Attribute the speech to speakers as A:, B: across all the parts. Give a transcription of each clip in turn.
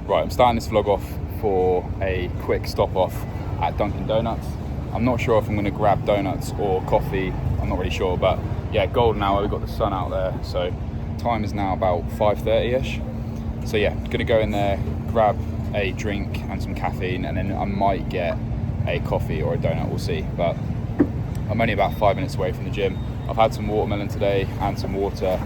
A: Right, I'm starting this vlog off for a quick stop off at Dunkin' Donuts. I'm not sure if I'm going to grab donuts or coffee, I'm not really sure, but yeah, golden hour, we've got the sun out there, so time is now about 5:30ish. So yeah, gonna go in there, grab a drink and some caffeine, and then I might get a coffee or a donut, we'll see. But I'm only about 5 minutes away from the gym. I've had some watermelon today and some water,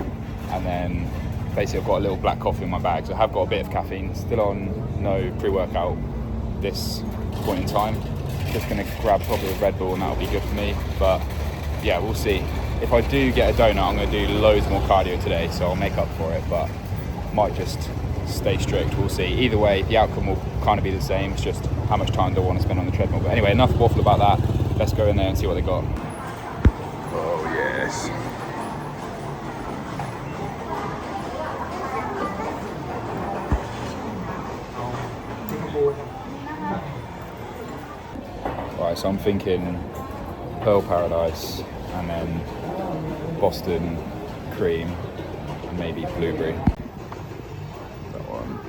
A: and then basically I've got a little black coffee in my bag, so I have got a bit of caffeine. Still on no pre-workout this point in time. Just gonna grab probably a Red Bull and that'll be good for me. But yeah, we'll see. If I do get a donut, I'm gonna do loads more cardio today, so I'll make up for it, but might just stay strict, we'll see. Either way, the outcome will kind of be the same. It's just how much time do I want to spend on the treadmill. But anyway, enough waffle about that. Let's go in there and see what they got. Oh yes. Right, so I'm thinking Pearl Paradise and then Boston cream and maybe blueberry. That one,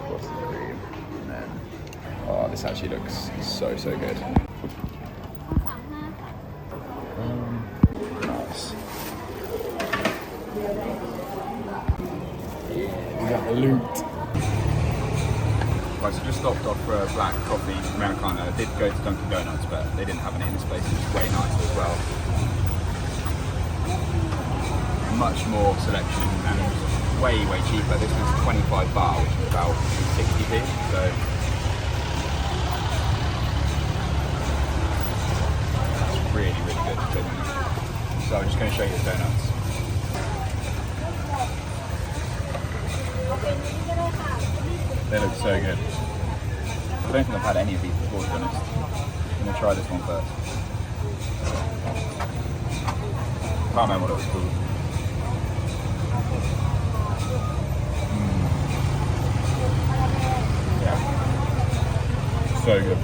A: Boston cream, and then, oh, this actually looks so good. Nice. We got the loot. Right, so just stopped off for a black coffee Americano. I did go to Dunkin' Donuts, but they didn't have any in this place. It was way nicer as well. Much more selection and way cheaper. This was 25 baht, which is about 60p. So that's really good. So I'm just going to show you the donuts. They look so good. I don't think I've had any of these before, to be honest. I'm going to try this one first. Can't remember what it was called. Yeah. So good.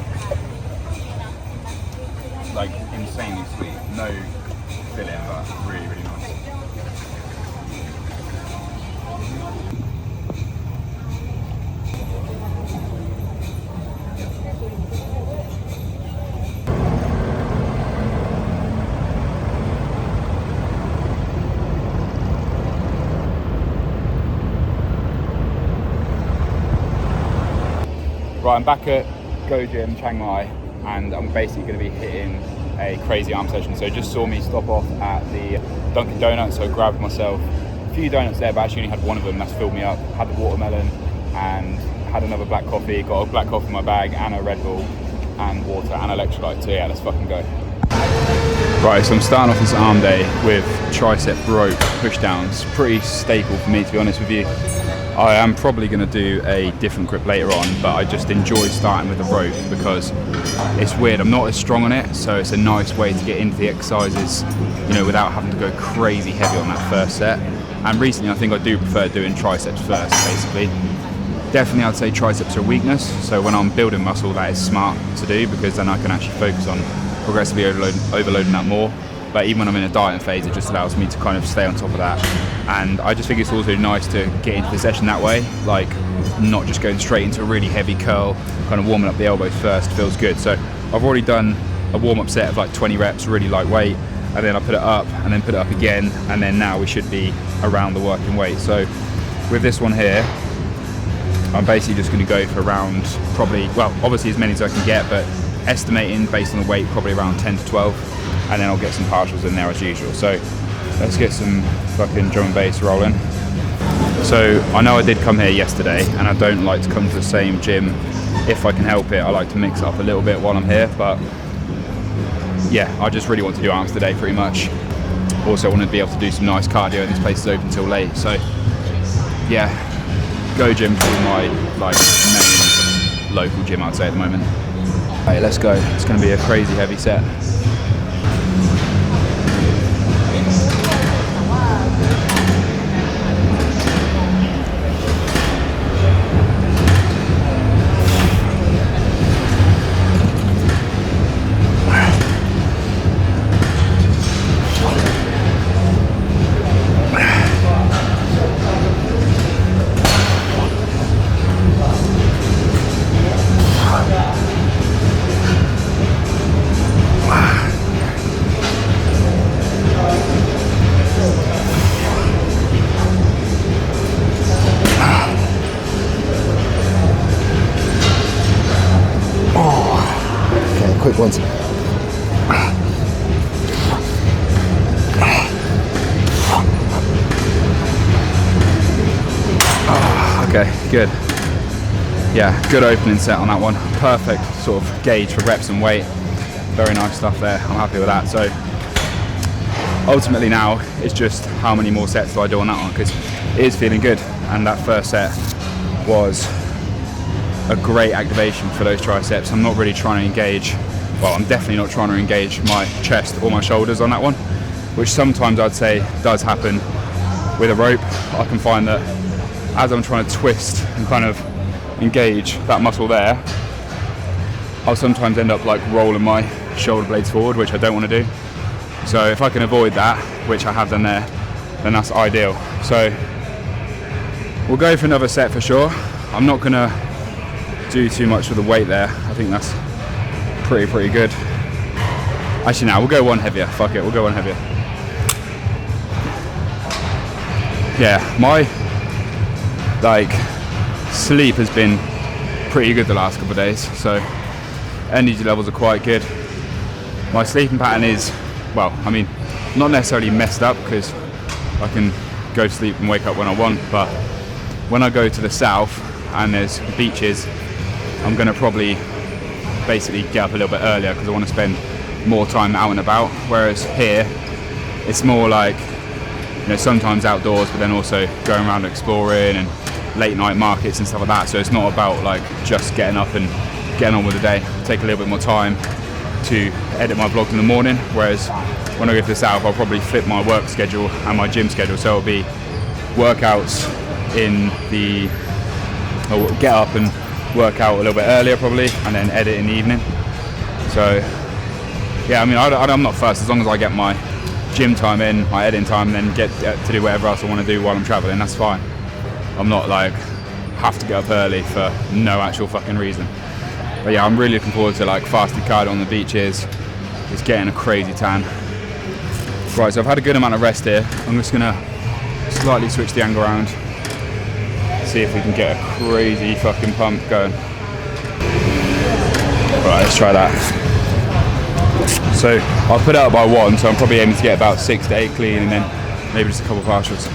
A: Like, insanely sweet. No filling, but really nice. Right, I'm back at Go Gym, Chiang Mai, and I'm basically going to be hitting a crazy arm session. So just saw me stop off at the Dunkin' Donuts, so I grabbed myself a few donuts there, but actually only had one of them. That's filled me up. Had the watermelon and had another black coffee. Got a black coffee in my bag and a Red Bull and water and electrolyte. So yeah, let's fucking go. Right, so I'm starting off this arm day with tricep rope push downs. Pretty staple for me, to be honest with you. I am probably going to do a different grip later on, but I just enjoy starting with the rope because it's weird, I'm not as strong on it, so it's a nice way to get into the exercises, you know, without having to go crazy heavy on that first set. And recently I think I do prefer doing triceps first, basically. Definitely I'd say triceps are a weakness, so when I'm building muscle that is smart to do because then I can actually focus on progressively overloading that more. But even when I'm in a dieting phase, it just allows me to kind of stay on top of that. And I just think it's also nice to get into the session that way, like not just going straight into a really heavy curl, kind of warming up the elbows first, feels good. So I've already done a warm-up set of like 20 reps, really lightweight, and then I put it up and then put it up again, and then now we should be around the working weight. So with this one here, I'm basically just going to go for around probably, well, obviously as many as I can get, but estimating based on the weight, probably around 10 to 12. And then I'll get some partials in there as usual. So let's get some fucking drum and bass rolling. So I know I did come here yesterday, and I don't like to come to the same gym if I can help it. I like to mix it up a little bit while I'm here, but yeah, I just really want to do arms today pretty much. Also I want to be able to do some nice cardio, and this place is open till late. So yeah, Go Gym's my like main local gym, I'd say, at the moment. Hey, let's go. It's going to be a crazy heavy set. quick ones. Okay, good. Yeah, good opening set on that one. Perfect sort of gauge for reps and weight. Very nice stuff there. I'm happy with that. So ultimately now it's just how many more sets do I do on that one, because it is feeling good. And that first set was a great activation for those triceps. I'm not really trying to engage, well, I'm definitely not trying to engage my chest or my shoulders on that one, which sometimes I'd say does happen with a rope. I can find that as I'm trying to twist and kind of engage that muscle there, I'll sometimes end up like rolling my shoulder blades forward, which I don't want to do. So if I can avoid that, which I have done there, then that's ideal. So we'll go for another set for sure. I'm not gonna do too much with the weight there. I think that's pretty good. Actually, now we'll go one heavier. Fuck it, we'll go one heavier. Yeah, my sleep has been pretty good the last couple of days, so energy levels are quite good. My sleeping pattern is, well, I mean, not necessarily messed up, because I can go to sleep and wake up when I want, but when I go to the south and there's beaches, I'm going to probably basically get up a little bit earlier because I want to spend more time out and about, whereas here it's more like, you know, sometimes outdoors, but then also going around exploring and late night markets and stuff like that. So it's not about like just getting up and getting on with the day. Take a little bit more time to edit my vlogs in the morning, whereas when I go to the south I'll probably flip my work schedule and my gym schedule, so it'll be workouts in the, I'll get up and work out a little bit earlier probably, and then edit in the evening. So yeah, I mean, I'm not fussed as long as I get my gym time in, my editing time, and then get to do whatever else I want to do while I'm traveling. That's fine. I'm not like have to get up early for no actual fucking reason. But yeah, I'm really looking forward to like fasted cardio on the beaches, just getting a crazy tan. Right, so I've had a good amount of rest here. I'm just gonna slightly switch the angle around, see if we can get a crazy fucking pump going. Right, let's try that. So I'll put it up by 1, so I'm probably aiming to get about 6 to 8 clean, and then maybe just a couple partials.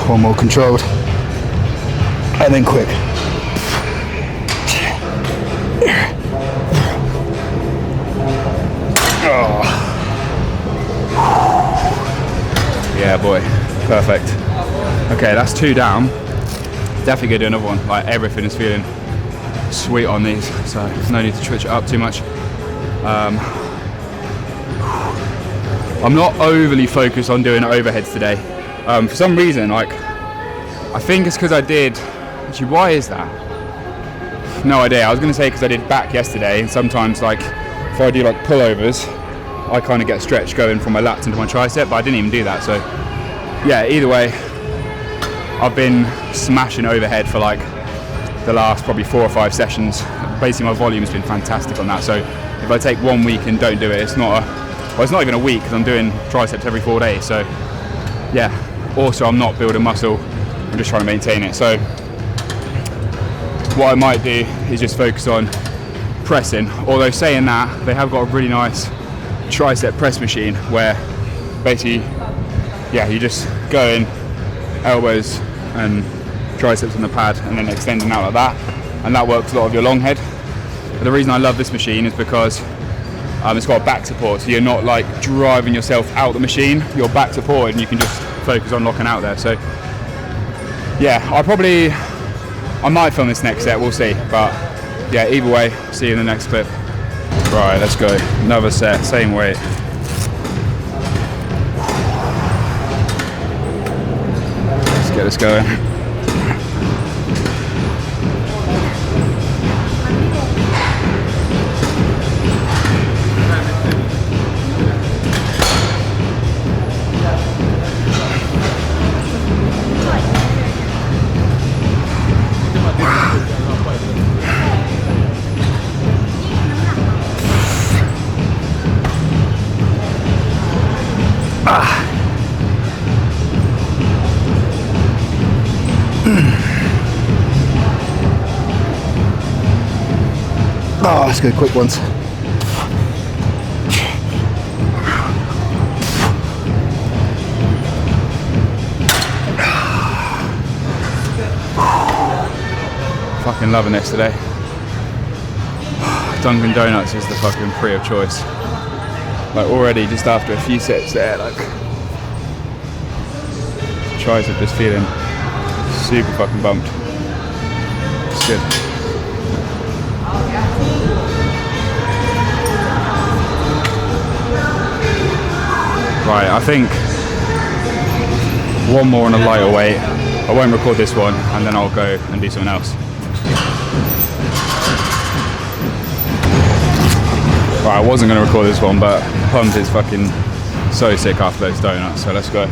A: One more controlled, and then quick. Oh. Yeah, boy, perfect. Okay, that's 2 down. Definitely gonna do another one. Like, everything is feeling sweet on these, so no need to switch it up too much. I'm not overly focused on doing overheads today. For some reason, like, I think it's because I did, actually, why is that? No idea. I was going to say because I did back yesterday, and sometimes, like, if I do like pullovers, I kind of get stretch going from my lats into my tricep, but I didn't even do that. So yeah, either way, I've been smashing overhead for like the last probably 4 or 5 sessions. Basically my volume has been fantastic on that. So if I take 1 week and don't do it, it's not even a week, because I'm doing triceps every 4 days. So yeah, also I'm not building muscle, I'm just trying to maintain it. So what I might do is just focus on pressing, although saying that, they have got a really nice tricep press machine where basically, yeah, you just go in, elbows and triceps on the pad, and then extending out like that, and that works a lot of your long head. But the reason I love this machine is because it's got a back support, so you're not like driving yourself out the machine, you're back supported, and you can just focus on locking out there. So yeah, I might film this next set, we'll see, but yeah, either way, see you in the next clip. Right, let's go, another set, same weight. Let's get this going. Oh, let's go quick ones. Fucking loving this today. Dunkin' Donuts is the fucking pre of choice. Like already just after a few sets there, like tricep just feeling super fucking bumped. It's good. Right, I think one more on a lighter weight. I won't record this one and then I'll go and do something else. Right, I wasn't going to record this one, but pumped is fucking so sick after those donuts, so let's go.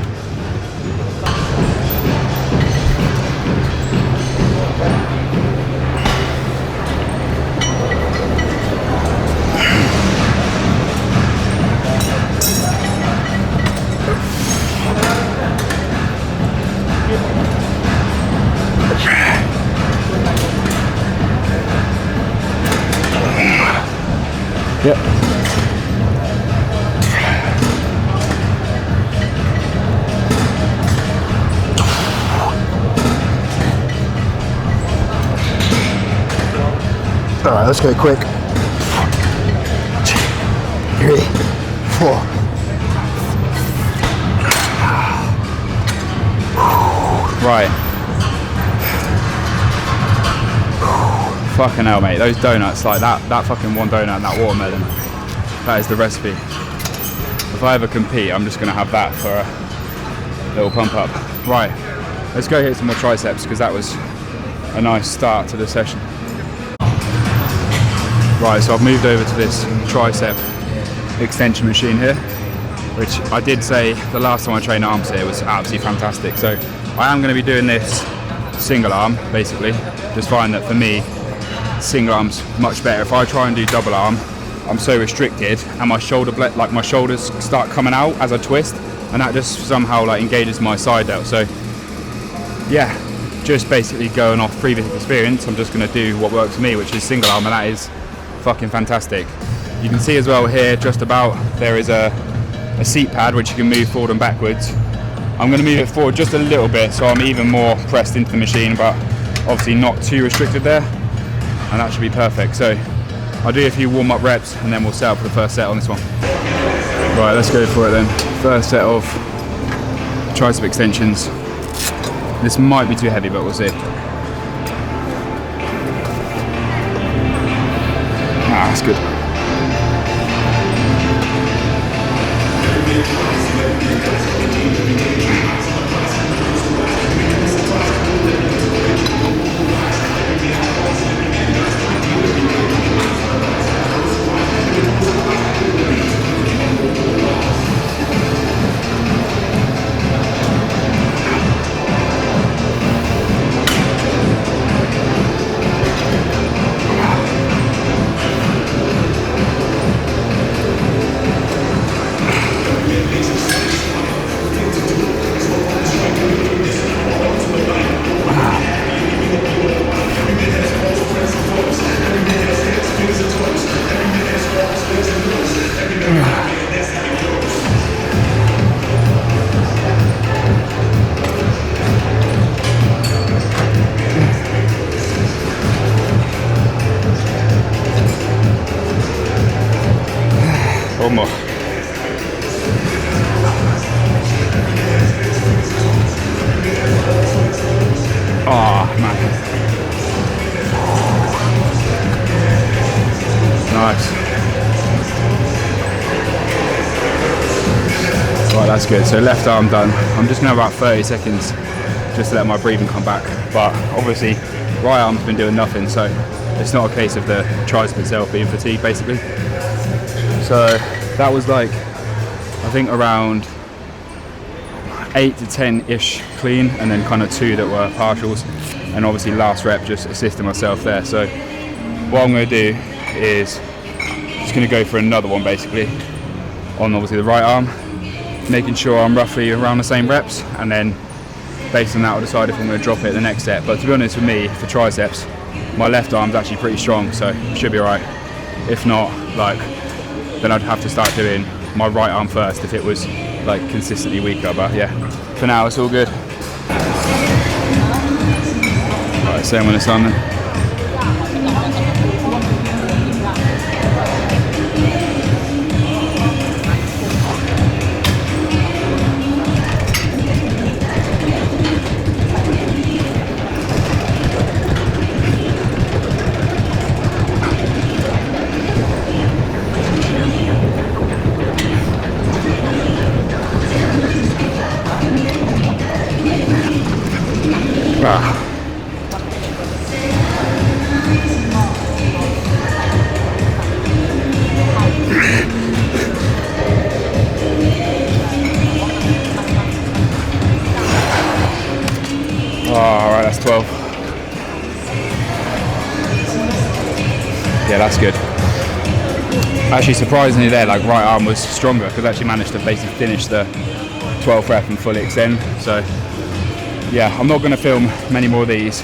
A: Yep. All right, let's go quick. 3, 4. Right. Fucking hell, mate. Those donuts, like that fucking one donut and that watermelon, that is the recipe. If I ever compete, I'm just gonna have that for a little pump up. Right, let's go hit some more triceps because that was a nice start to the session. Right, so I've moved over to this tricep extension machine here, which I did say the last time I trained arms here was absolutely fantastic. So I am gonna be doing this single arm, basically. Just find that for me, single arm's much better. If I try and do double arm, I'm so restricted and my shoulder like my shoulders start coming out as I twist, and that just somehow like engages my side delt. So yeah, just basically going off previous experience, I'm just going to do what works for me, which is single arm, and that is fucking fantastic. You can see as well here, just about, there is a seat pad which you can move forward and backwards. I'm going to move it forward just a little bit so I'm even more pressed into the machine, but obviously not too restricted there, and that should be perfect. So I'll do a few warm-up reps and then we'll set up for the first set on this one. Right, let's go for it then. First set of tricep extensions. This might be too heavy, but we'll see. Ah, that's good. One more. Oh, man. Nice. Right, that's good. So left arm done. I'm just going to have about 30 seconds just to let my breathing come back. But obviously, right arm's been doing nothing, so it's not a case of the tricep itself being fatigued, basically. So that was like, I think around 8 to 10-ish clean, and then kind of 2 that were partials, and obviously last rep just assisting myself there. So what I'm going to do is just going to go for another one basically on obviously the right arm, making sure I'm roughly around the same reps, and then based on that I'll decide if I'm going to drop it in the next set. But to be honest with me, for triceps, my left arm's actually pretty strong, so it should be alright. If not, like, then I'd have to start doing my right arm first if it was like consistently weaker. But yeah, for now it's all good. Alright, same when it's on then. Ah. Alright, that's 12. Yeah, that's good. Actually, surprisingly there, like right arm was stronger because I actually managed to basically finish the 12th rep and fully extend. So yeah, I'm not going to film many more of these.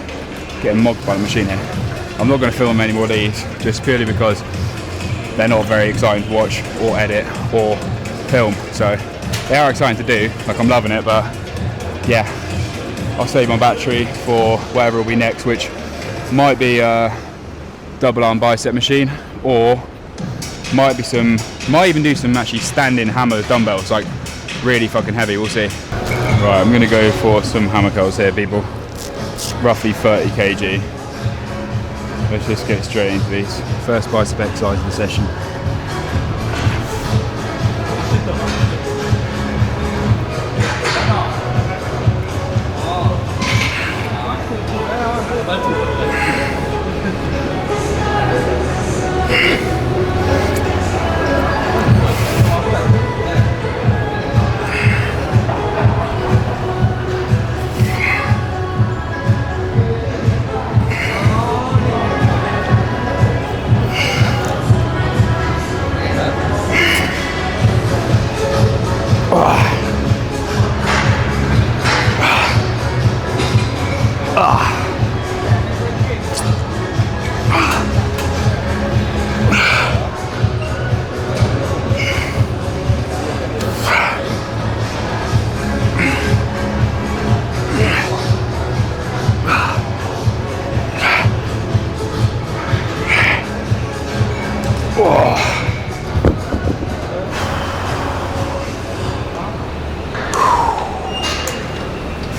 A: Getting mocked by the machine here. I'm not going to film many more of these just purely because they're not very exciting to watch or edit or film. So they are exciting to do, like I'm loving it, but yeah, I'll save my battery for whatever will be next, which might be a double arm bicep machine, or might even do some actually standing hammer dumbbells, like really fucking heavy. We'll see. Right, I'm gonna go for some hammer curls here, people. Roughly 30 kg. Let's just get straight into these. First bicep exercise of the session.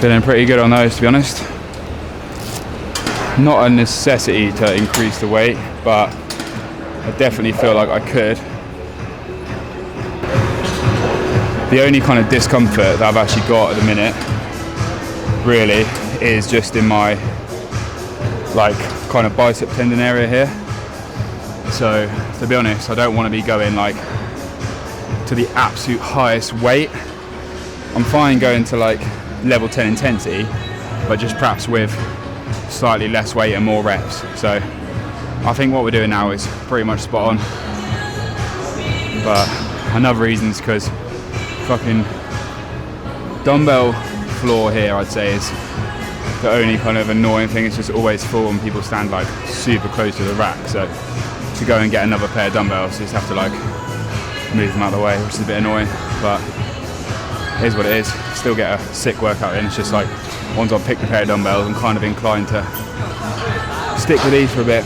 A: Feeling pretty good on those, to be honest. Not a necessity to increase the weight, but I definitely feel like I could. The only kind of discomfort that I've actually got at the minute really is just in my like kind of bicep tendon area here. So to be honest, I don't want to be going like to the absolute highest weight. I'm fine going to like level 10 intensity, but just perhaps with slightly less weight and more reps. So I think what we're doing now is pretty much spot on. But another reason is because fucking dumbbell floor here, I'd say, is the only kind of annoying thing. It's just always full and people stand like super close to the rack. So to go and get another pair of dumbbells, you just have to like move them out of the way, which is a bit annoying, but it is what it is. Still get a sick workout in. It's just like once I've picked a pair of dumbbells, I'm kind of inclined to stick with these for a bit.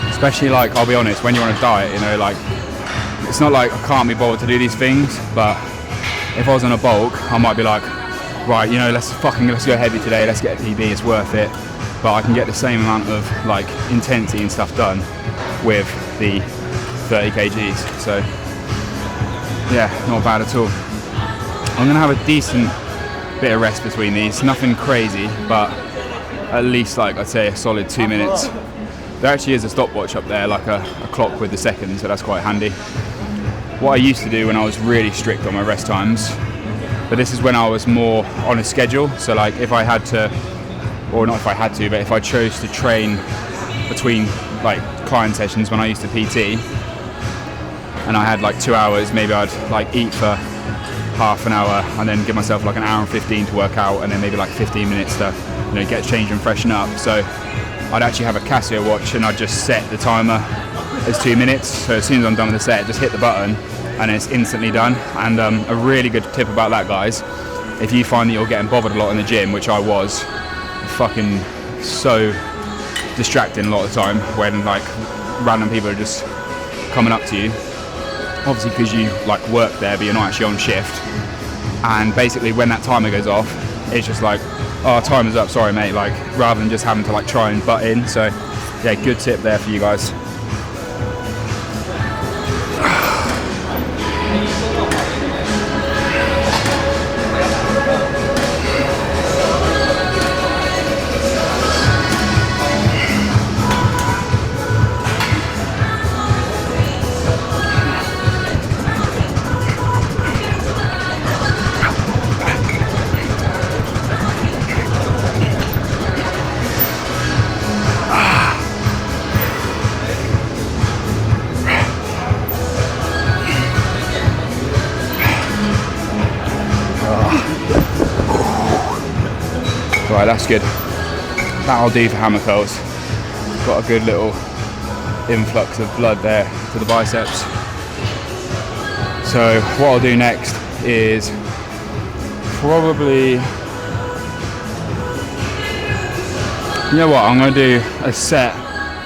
A: Especially like, I'll be honest, when you're on a diet, you know, like it's not like I can't be bothered to do these things, but if I was on a bulk, I might be like, right, you know, let's go heavy today, let's get a PB, it's worth it. But I can get the same amount of like intensity and stuff done with the 30 kgs. So yeah, not bad at all. I'm gonna have a decent bit of rest between these, nothing crazy, but at least like I'd say a solid 2 minutes. There actually is a stopwatch up there, like a clock with the seconds, so that's quite handy. What I used to do when I was really strict on my rest times, but this is when I was more on a schedule, so like if I had to, or not if I had to, but if I chose to train between like client sessions when I used to PT, and I had like 2 hours, maybe I'd like eat for half an hour and then give myself like an hour and 15 to work out, and then maybe like 15 minutes to, you know, get changed and freshen up. So I'd actually have a Casio watch and I'd just set the timer as 2 minutes. So as soon as I'm done with the set, just hit the button and it's instantly done. And a really good tip about that, guys, if you find that you're getting bothered a lot in the gym, which I was, fucking so distracting a lot of the time when like random people are just coming up to you, obviously because you like work there but you're not actually on shift, and basically when that timer goes off, it's just like, oh, timer's up, sorry mate, like rather than just having to like try and butt in. So yeah, good tip there for you guys. Right, that's good. That'll do for hammer curls. Got a good little influx of blood there to the biceps. So what I'll do next is probably, you know what, I'm going to do a set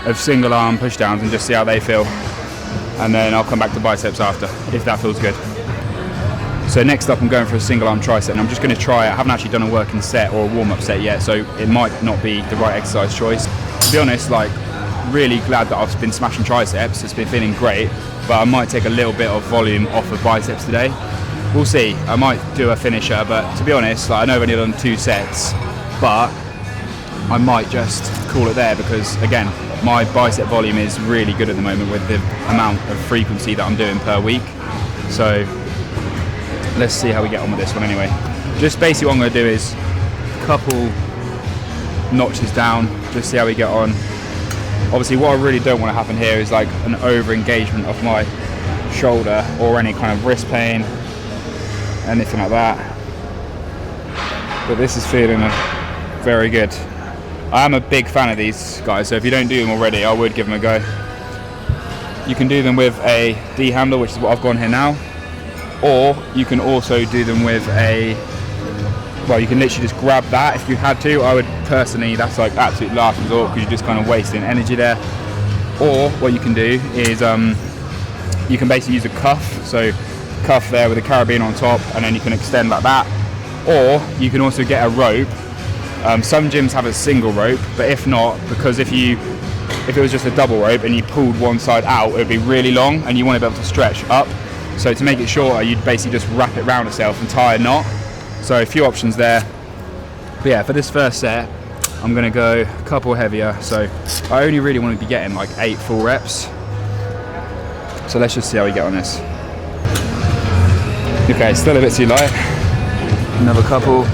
A: of single arm push downs and just see how they feel, and then I'll come back to biceps after, if that feels good. So next up, I'm going for a single arm tricep, and I'm just going to try it. I haven't actually done a working set or a warm up set yet, so it might not be the right exercise choice. To be honest, like, really glad that I've been smashing triceps. It's been feeling great, but I might take a little bit of volume off of biceps today. We'll see. I might do a finisher, but to be honest, like, I know I've only done 2 sets, but I might just call it there because, again, my bicep volume is really good at the moment with the amount of frequency that I'm doing per week. So let's see how we get on with this one anyway. Just basically what I'm going to do is a couple notches down, just see how we get on. Obviously what I really don't want to happen here is like an over engagement of my shoulder or any kind of wrist pain, anything like that. But this is feeling very good. I am a big fan of these guys, so if you don't do them already, I would give them a go. You can do them with a D handle, which is what I've got on here now, or you can also do them with a, well, you can literally just grab that if you had to. I would personally, that's like absolute last resort because you're just kind of wasting energy there. Or what you can do is you can basically use a cuff, so cuff there with a carabiner on top, and then you can extend like that. Or you can also get a rope. Some gyms have a single rope, but if not, because if it was just a double rope and you pulled one side out, it would be really long and you want to be able to stretch up. So to make it shorter, you'd basically just wrap it around itself and tie a knot. So a few options there. But yeah, for this first set, I'm going to go a couple heavier. So I only really want to be getting like 8 full reps. So let's just see how we get on this. Okay, still a bit too light. Another couple.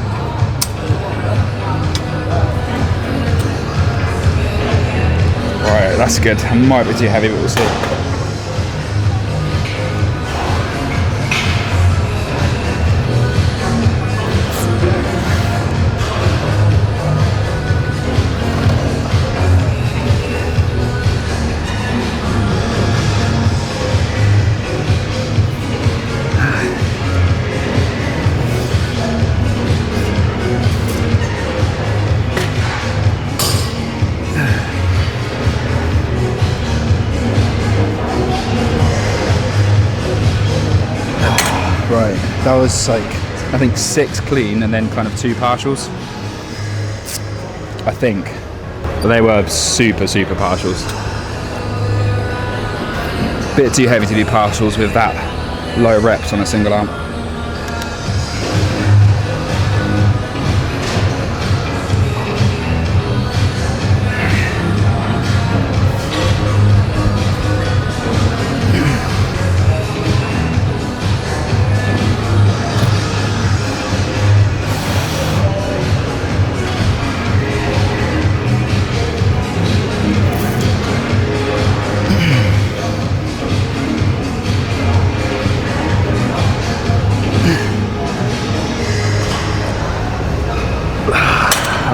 A: Alright, that's good. I might be too heavy, but we'll see. Right, that was like, I think 6 clean and then kind of 2 partials, I think. But they were super, super partials. Bit too heavy to do partials with that low reps on a single arm.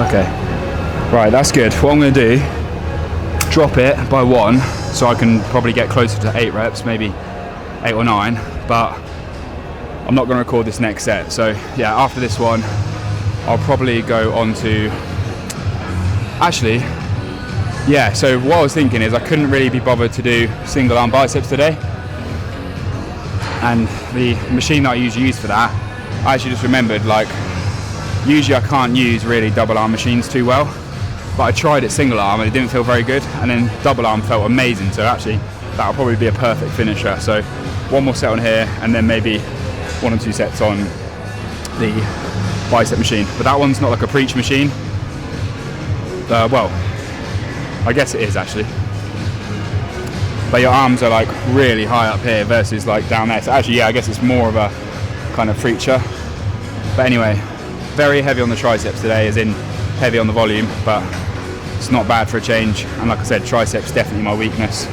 A: Okay, right, that's good. What I'm going to do, drop it by 1, so I can probably get closer to 8 reps, maybe 8 or 9, but I'm not going to record this next set. So yeah, after this one I'll probably go on to, actually, yeah, so what I was thinking is I couldn't really be bothered to do single arm biceps today, and the machine that I usually use for that, I actually just remembered, like, usually I can't use really double arm machines too well, but I tried it single arm and it didn't feel very good, and then double arm felt amazing, so actually that'll probably be a perfect finisher. So one more set on here, and then maybe 1 or 2 sets on the bicep machine. But that one's not like a preach machine. Well, I guess it is actually. But your arms are like really high up here versus like down there. So actually, yeah, I guess it's more of a kind of preacher. But anyway, very heavy on the triceps today, as in heavy on the volume, but it's not bad for a change. And like I said, triceps definitely my weakness.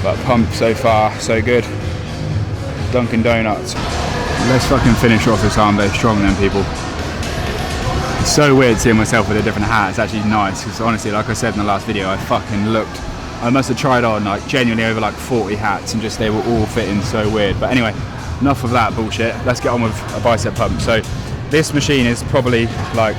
A: But pump so far, so good. Dunkin' Donuts. Let's fucking finish off this arm day strong then, people. It's so weird seeing myself with a different hat. It's actually nice, because honestly, like I said in the last video, I must have tried on like genuinely over like 40 hats, and just they were all fitting so weird. But anyway, enough of that bullshit. Let's get on with a bicep pump. So this machine is probably like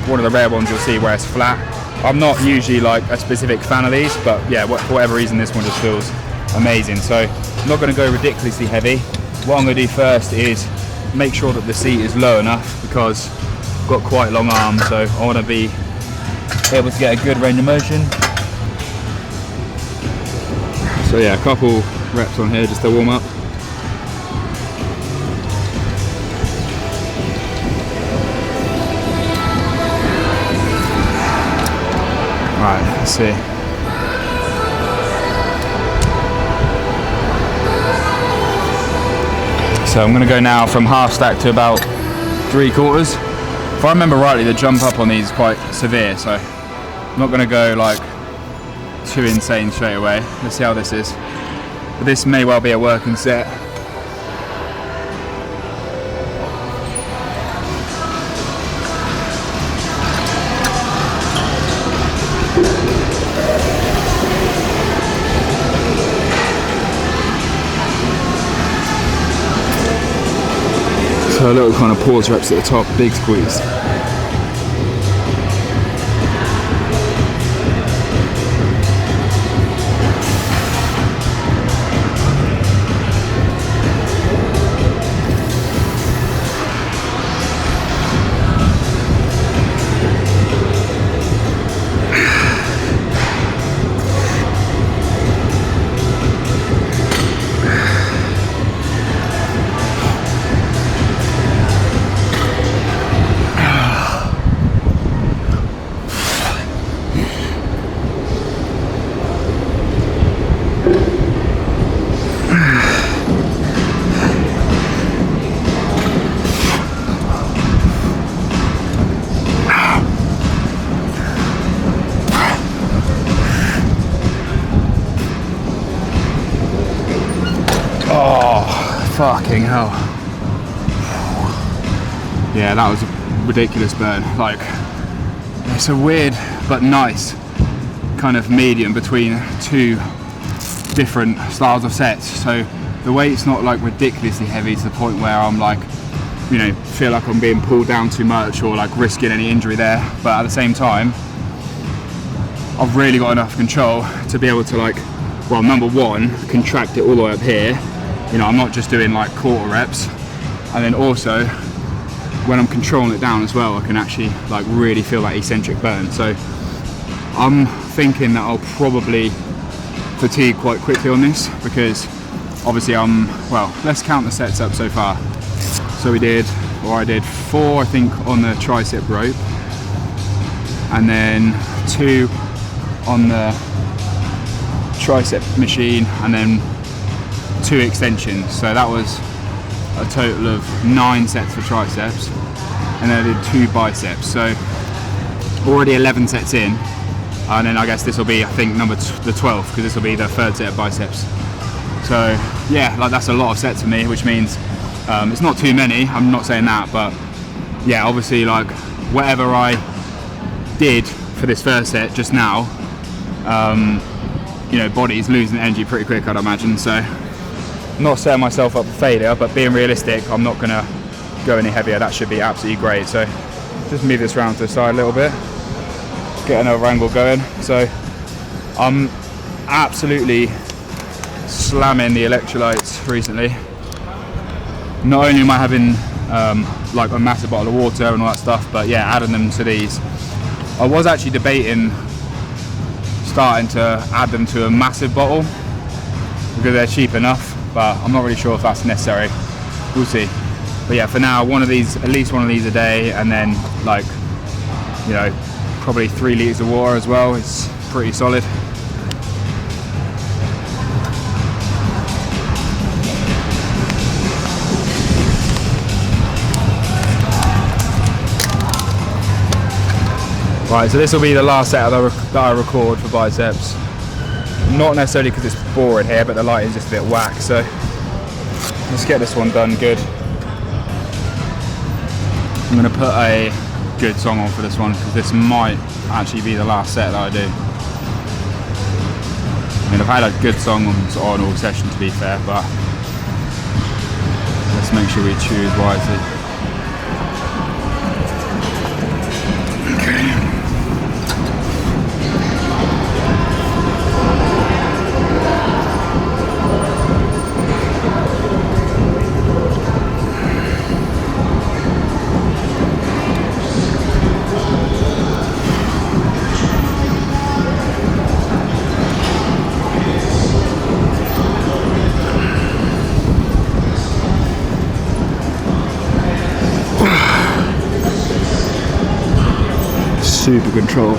A: one of the rare ones you'll see where it's flat. I'm not usually like a specific fan of these, but yeah, for whatever reason this one just feels amazing. So I'm not going to go ridiculously heavy. What I'm going to do first is make sure that the seat is low enough, because I've got quite long arms, so I want to be able to get a good range of motion. So yeah, a couple reps on here just to warm up. Right, let's see. So I'm going to go now from half stack to about 3/4. If I remember rightly, the jump up on these is quite severe, so I'm not going to go like too insane straight away. Let's see how this is. But this may well be a working set. So a little kind of pause reps at the top, big squeeze. Fucking hell. Yeah, that was a ridiculous burn. Like, it's a weird but nice kind of medium between 2 different styles of sets. So the weight's not like ridiculously heavy to the point where I'm like, you know, feel like I'm being pulled down too much or like risking any injury there. But at the same time, I've really got enough control to be able to, like, well, number one, contract it all the way up here. You know, I'm not just doing like 1/4 reps, and then also when I'm controlling it down as well, I can actually like really feel that eccentric burn. So I'm thinking that I'll probably fatigue quite quickly on this, because obviously well, let's count the sets up so far. So I did 4, I think, on the tricep rope, and then 2 on the tricep machine, and then 2 extensions. So that was a total of 9 sets for triceps, and then I did 2 biceps. So already 11 sets in, and then I guess this will be, I think, the 12th, because this will be the 3rd set of biceps. So yeah, like that's a lot of sets for me, which means it's not too many, I'm not saying that, but yeah, obviously like whatever I did for this first set just now, you know, body's losing energy pretty quick, I'd imagine. So not setting myself up for failure, but being realistic, I'm not gonna go any heavier. That should be absolutely great. So just move this round to the side a little bit, get another angle going. So I'm absolutely slamming the electrolytes recently. Not only am I having like a massive bottle of water and all that stuff, but yeah, adding them to these. I was actually debating starting to add them to a massive bottle because they're cheap enough, but I'm not really sure if that's necessary. We'll see. But yeah, for now, one of these, at least one of these a day, and then like, you know, probably 3 litres of water as well. It's pretty solid. Right, so this will be the last set that I record for biceps. Not necessarily because it's boring here, but the lighting is just a bit whack, so let's get this one done good. I'm going to put a good song on for this one, because this might actually be the last set that I do. I mean, I've had a good song on all session, to be fair, but let's make sure we choose wisely. Okay. Super control.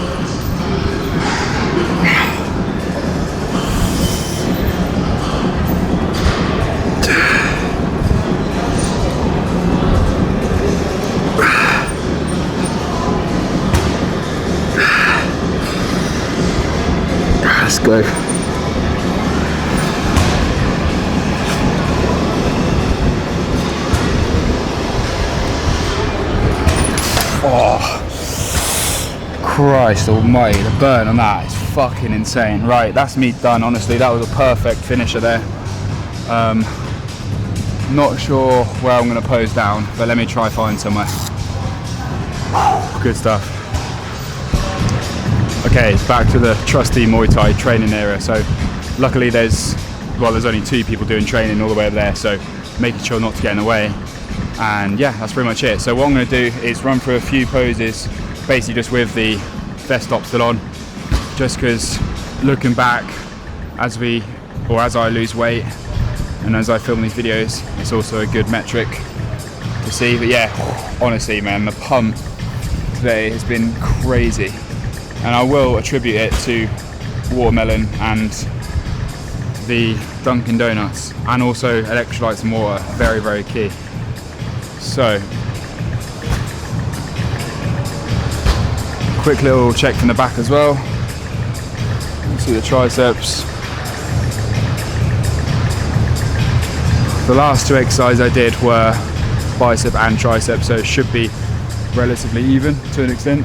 A: Let's go. Oh. Christ almighty, the burn on that is fucking insane. Right, that's me done. Honestly, that was a perfect finisher there. Not sure where I'm going to pose down, but let me try find somewhere. Good stuff. Okay, back to the trusty Muay Thai training area. So luckily there's only 2 people doing training all the way over there, so making sure not to get in the way. And yeah, that's pretty much it. So what I'm going to do is run through a few poses, basically just with the vest stop still on, just because looking back as I lose weight and as I film these videos, it's also a good metric to see. But yeah, honestly man, the pump today has been crazy, and I will attribute it to watermelon and the Dunkin' Donuts, and also electrolytes and water. Very, very key. So quick little check from the back as well. See the triceps. The last 2 exercises I did were bicep and tricep, so it should be relatively even to an extent.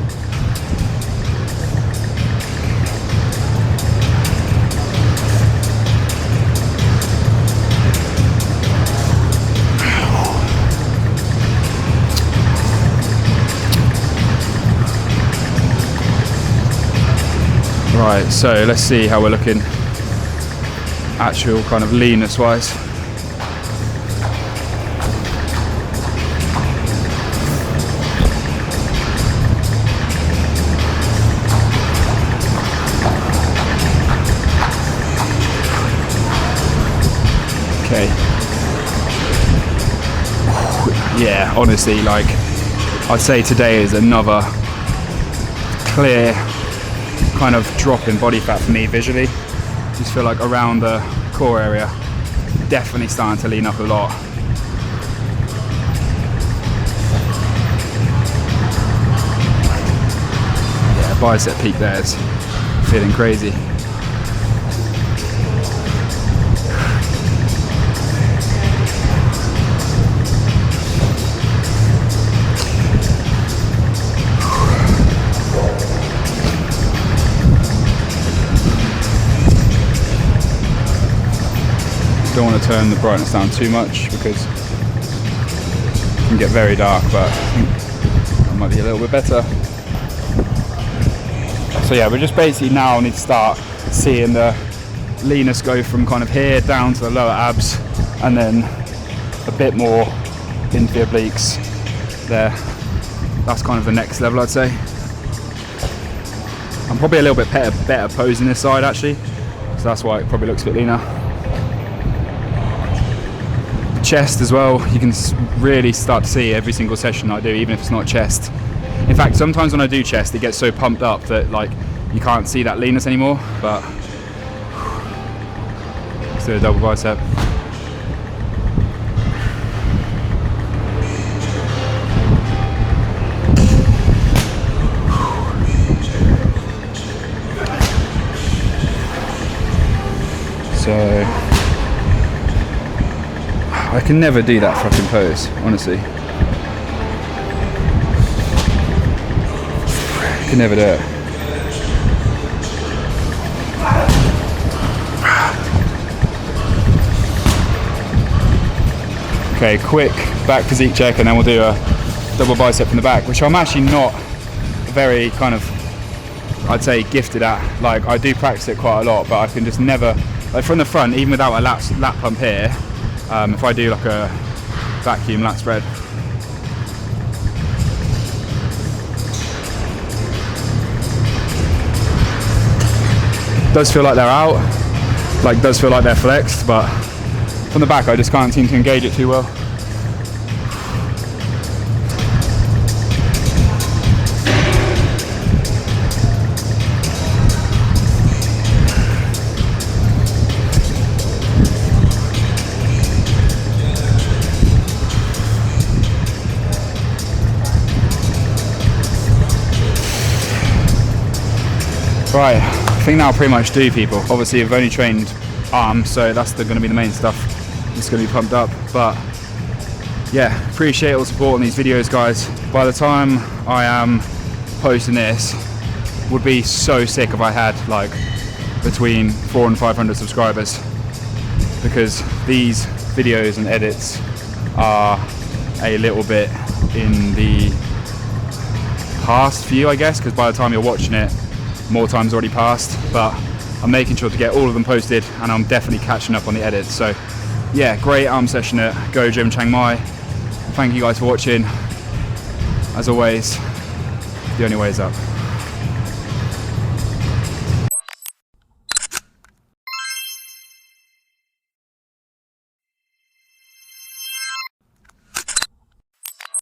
A: Right, so let's see how we're looking actual kind of leanness wise. Okay. Yeah, honestly, like I'd say today is another clear kind of drop in body fat for me visually. Just feel like around the core area, definitely starting to lean up a lot. Yeah, bicep peak there is feeling crazy. Don't want to turn the brightness down too much because it can get very dark, but I think that might be a little bit better. So yeah, we just basically now need to start seeing the leanness go from kind of here down to the lower abs, and then a bit more into the obliques there. That's kind of the next level, I'd say. I'm probably a little bit better posing this side actually, so that's why it probably looks a bit leaner. Chest as well, you can really start to see every single session I do, even if it's not chest. In fact, sometimes when I do chest, it gets so pumped up that like you can't see that leanness anymore. But let's do a double bicep. So I can never do that fucking pose, honestly. I can never do it. Okay, quick back physique check, and then we'll do a double bicep in the back, which I'm actually not very kind of, I'd say, gifted at. Like, I do practice it quite a lot, but I can just never, like from the front, even without a lat pump here, if I do like a vacuum lat spread, does feel like they're out, like does feel like they're flexed, but from the back I just can't seem to engage it too well. Right, I think that'll pretty much do, people. Obviously I've only trained arms, so that's going to be the main stuff that's going to be pumped up. But yeah, appreciate all the support on these videos, guys. By the time I am posting this, would be so sick if I had like between 400 and 500 subscribers, because these videos and edits are a little bit in the past for you, I guess, because by the time you're watching it, more time's already passed. But I'm making sure to get all of them posted, and I'm definitely catching up on the edits. So yeah, great arm session at Go Gym Chiang Mai. Thank you guys for watching. As always, the only way is up.